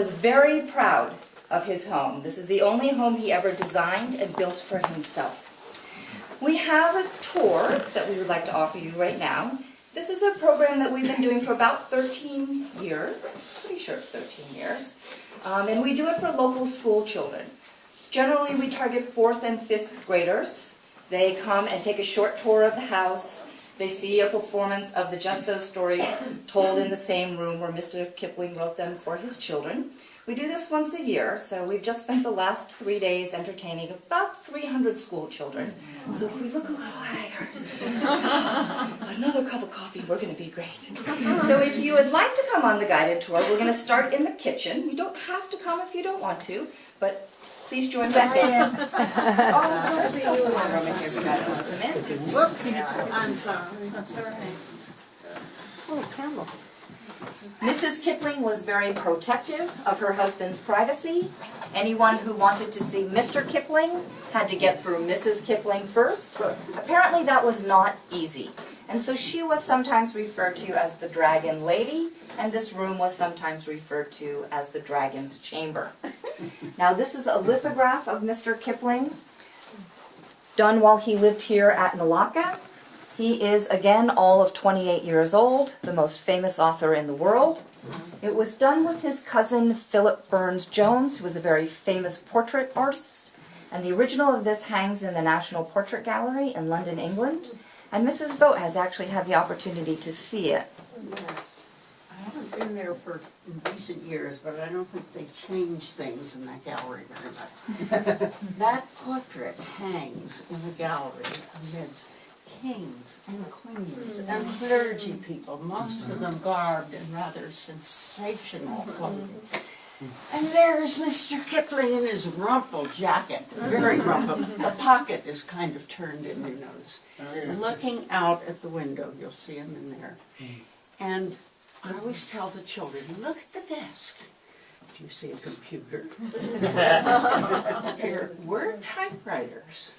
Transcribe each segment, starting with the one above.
was very proud of his home. This is the only home he ever designed and built for himself. We have a tour that we would like to offer you right now. This is a program that we've been doing for about 13 years. Pretty sure it's 13 years. And we do it for local school children. Generally, we target 4th and 5th graders. They come and take a short tour of the house. They see a performance of the Just Those Stories told in the same room where Mr. Kipling wrote them for his children. We do this once a year, so we've just spent the last 3 days entertaining about 300 school children. So if we look a little haggard, another cup of coffee, we're going to be great. So if you would like to come on the guided tour, we're going to start in the kitchen. You don't have to come if you don't want to, but please join back in. Oh, there's still one room in here we got to open in. Whoops, I'm sorry. That's all right. Oh, candles. Mrs. Kipling was very protective of her husband's privacy. Anyone who wanted to see Mr. Kipling had to get through Mrs. Kipling first. Apparently that was not easy. And so she was sometimes referred to as the Dragon Lady, and this room was sometimes referred to as the Dragon's Chamber. Now this is a lithograph of Mr. Kipling, done while he lived here at Nalaka. He is, again, all of 28 years old, the most famous author in the world. It was done with his cousin Philip Burns Jones, who was a very famous portrait artist. And the original of this hangs in the National Portrait Gallery in London, England. And Mrs. Vogt has actually had the opportunity to see it. Yes. I haven't been there for recent years, but I don't think they changed things in that gallery very much. That portrait hangs in the gallery amidst kings and queens and clergy people, most of them garbed in rather sensational clothing. And there's Mr. Kipling in his rumpled jacket, very rumpled. The pocket is kind of turned in, you notice. Looking out at the window, you'll see him in there. And I always tell the children, look at the desk. Do you see a computer? There were typewriters.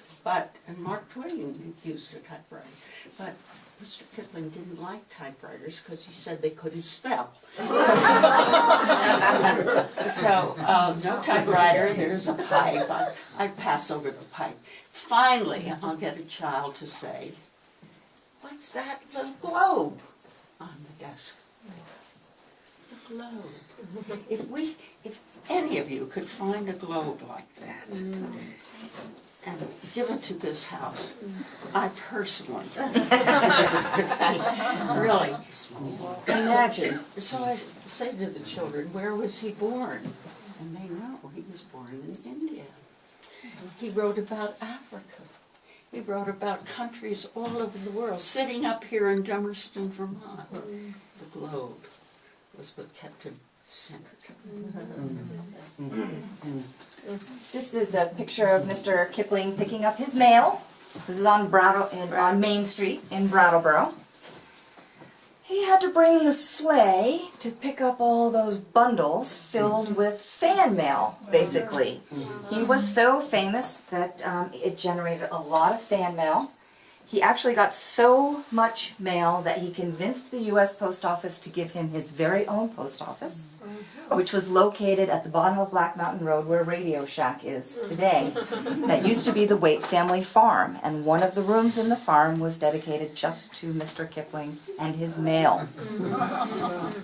And Mark Twain used a typewriter, but Mr. Kipling didn't like typewriters because he said they couldn't spell. So, no typewriter, there's a pipe. I pass over the pipe. Finally, I'll get a child to say, what's that little globe on the desk? It's a globe. If any of you could find a globe like that, and give it to this house, I personally, really, imagine. So I say to the children, where was he born? And they know he was born in India. He wrote about Africa. He wrote about countries all over the world, sitting up here in Dummerston, Vermont. The globe was what kept him centered. This is a picture of Mr. Kipling picking up his mail. This is on Main Street in Brattleboro. He had to bring the sleigh to pick up all those bundles filled with fan mail, basically. He was so famous that it generated a lot of fan mail. He actually got so much mail that he convinced the U.S. Post Office to give him his very own post office, which was located at the bottom of Black Mountain Road where Radio Shack is today. That used to be the Waite family farm, and one of the rooms in the farm was dedicated just to Mr. Kipling and his mail.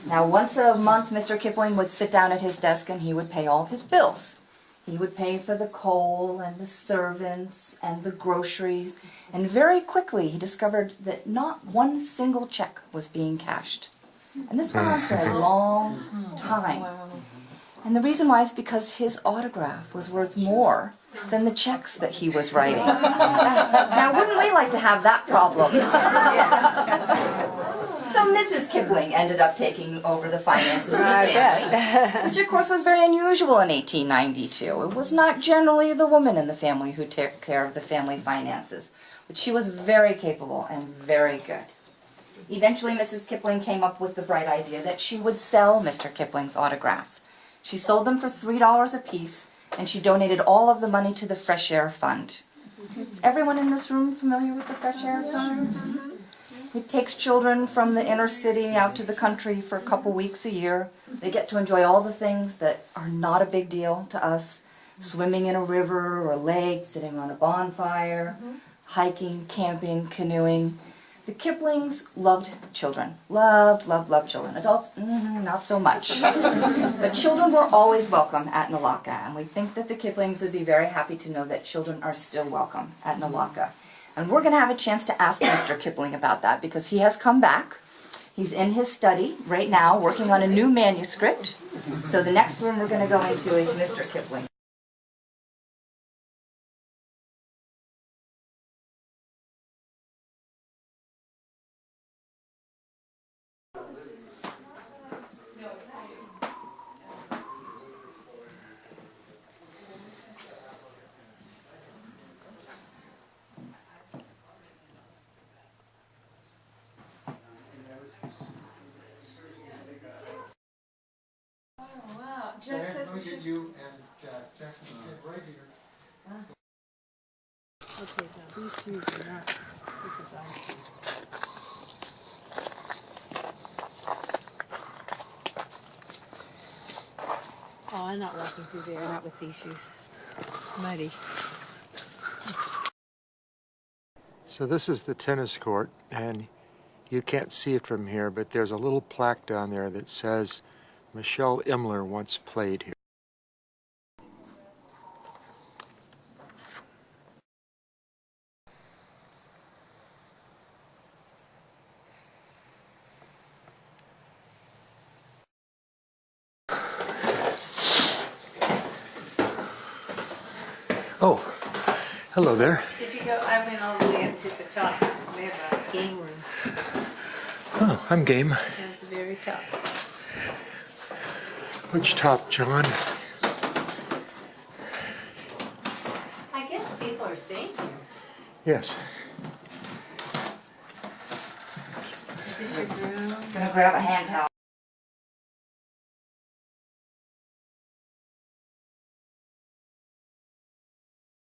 Now, once a month, Mr. Kipling would sit down at his desk and he would pay all of his bills. He would pay for the coal and the servants and the groceries, and very quickly he discovered that not one single check was being cashed. And this went on for a long time. And the reason why is because his autograph was worth more than the checks that he was writing. Now, wouldn't we like to have that problem? So Mrs. Kipling ended up taking over the finances of the family, which of course was very unusual in 1892. It was not generally the woman in the family who took care of the family finances, but she was very capable and very good. Eventually, Mrs. Kipling came up with the bright idea that she would sell Mr. Kipling's autograph. She sold them for $3 a piece, and she donated all of the money to the Fresh Air Fund. Is everyone in this room familiar with the Fresh Air Fund? He takes children from the inner city out to the country for a couple weeks a year. They get to enjoy all the things that are not a big deal to us. Swimming in a river or a lake, sitting on a bonfire, hiking, camping, canoeing. The Kiplings loved children. Loved children. Adults, not so much. But children were always welcome at Nalaka, and we think that the Kiplings would be very happy to know that children are still welcome at Nalaka. And we're going to have a chance to ask Mr. Kipling about that because he has come back. He's in his study right now working on a new manuscript. So the next room we're going to go into is Mr. Kipling. Wow, Jack says we should. You and Jack. Jack is right here. Okay, now these shoes are not, this is our shoe. Oh, I'm not walking through there, not with these shoes. Muddy. So this is the tennis court, and you can't see it from here, but there's a little plaque down there that says Michelle Imler once played here. Oh, hello there. Did you go, I went all the way up to the top. We have a game room Oh, I'm game. at the very top. Which top, John? I guess people are staying here. Yes. Is this your room? Gonna grab a hand towel.